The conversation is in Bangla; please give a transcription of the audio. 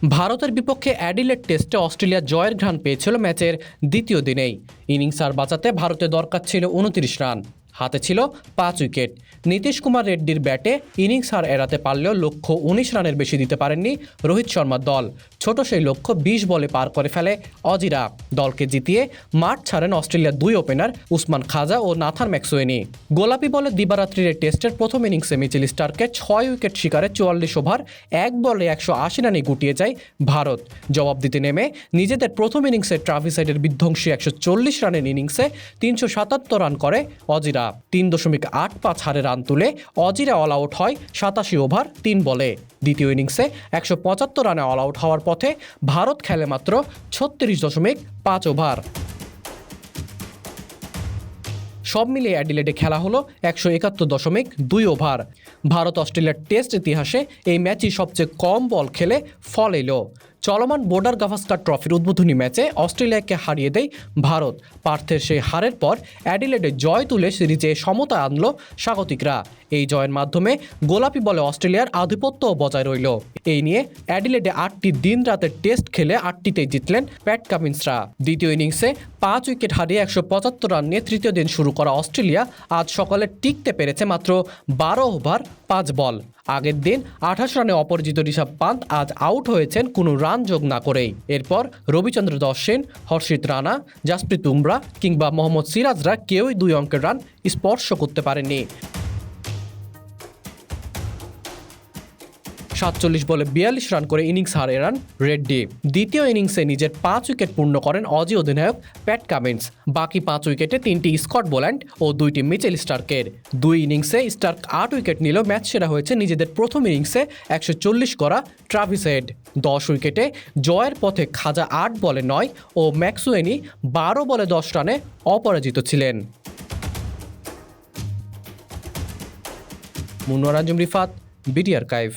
ভারতের বিপক্ষে অ্যাডিলেড টেস্টে অস্ট্রেলিয়া জয়ের ঘ্রাণ পেয়েছিল ম্যাচের দ্বিতীয় দিনেই। ইনিংস আর বাঁচাতে ভারতের দরকার ছিল 29 রান, হাতে ছিল 5 উইকেট। নীতিশ কুমার রেড্ডির ব্যাটে ইনিংস হার এড়াতে পারলেও লক্ষ্য 19 রানের বেশি দিতে পারেননি রোহিত শর্মার দল। ছোট সেই লক্ষ্য 20 বলে পার করে ফেলে অজিরা। দলকে জিতিয়ে মাঠ ছাড়েন অস্ট্রেলিয়ার দুই ওপেনার উসমান খাজা ও নাথান ম্যাক্সওয়েনি। গোলাপি বলে দিবারাত্রির টেস্টের প্রথম ইনিংসে মিচেল স্টার্ককে 6 উইকেট শিকারে 44 ওভার 1 বলে 180 রানে গুটিয়ে যায় ভারত। জবাব দিতে নেমে নিজেদের প্রথম ইনিংসে ট্রাভিস হেডের বিধ্বংসী 140 রানের ইনিংসে 377 রান করে অজিরা। 3.85 হারে রান তুলে অজিরা অল আউট হয় 87 ওভার 3 বলে। দ্বিতীয় ইনিংসে 175 রানে অল আউট হওয়ার পথে ভারত খেলে মাত্র 36.5 ওভার। সব মিলিয়ে অ্যাডিলেডে খেলা হলো 171.2 ওভার। ভারত অস্ট্রেলিয়ার টেস্ট ইতিহাসে এই ম্যাচই সবচেয়ে কম বল খেলে ফল এলো। চলমান বর্ডার গাভাস্কার ট্রফির উদ্বোধনী ম্যাচে অস্ট্রেলিয়াকে হারিয়ে দেয় ভারত। পার্থের সেই হারের পর অ্যাডিলেডে জয় তুলে সিরিজে সমতা আনল স্বাগতিকরা। এই জয়ের মাধ্যমে গোলাপি বলে অস্ট্রেলিয়ার আধিপত্য বজায় রইল। এই নিয়ে অ্যাডিলেডে 8টি দিন রাতের টেস্ট খেলে 8টিতেই জিতলেন প্যাট কামিন্সরা। দ্বিতীয় ইনিংসে 5 উইকেট হারিয়ে 175 রান নিয়ে তৃতীয় দিন শুরু করা অস্ট্রেলিয়া আজ সকালে টিকতে পেরেছে মাত্র 12 ওভার 5 বল। আগের দিন 28 রানে অপরাজিত ঋষভ পান্ত আজ আউট হয়েছেন কোনো রান যোগ না করেই। এরপর রবিচন্দ্র অশ্বিন, হর্ষিত রানা, জাসপ্রীত বুমরা কিংবা মোহাম্মদ সিরাজরা কেউই 2 অঙ্কের রান স্পর্শ করতে পারেননি। 47 বলে 42 রান করে ইনিংস হারান রেড্ডি। দ্বিতীয় ইনিংসে নিজের 5 উইকেট পূর্ণ করেন অজি অধিনায়ক প্যাট কামিন্স। বাকি 5 উইকেটে 3টি স্কট বোল্যান্ড ও 2টি মিচেল স্টার্কের। 2 ইনিংসে স্টার্ক 8 উইকেট নিলেও ম্যাচ সেরা হয়েছে নিজেদের প্রথম ইনিংসে 140 করা ট্রাভিস হেড। 10 উইকেটে জয়ের পথে খাজা 8 বলে 9 ও ম্যাক্সওয়েনি 12 বলে 10 রানে অপরাজিত ছিলেন। মুন্নার আজম রিফাত, বিডি আর্কাইভ।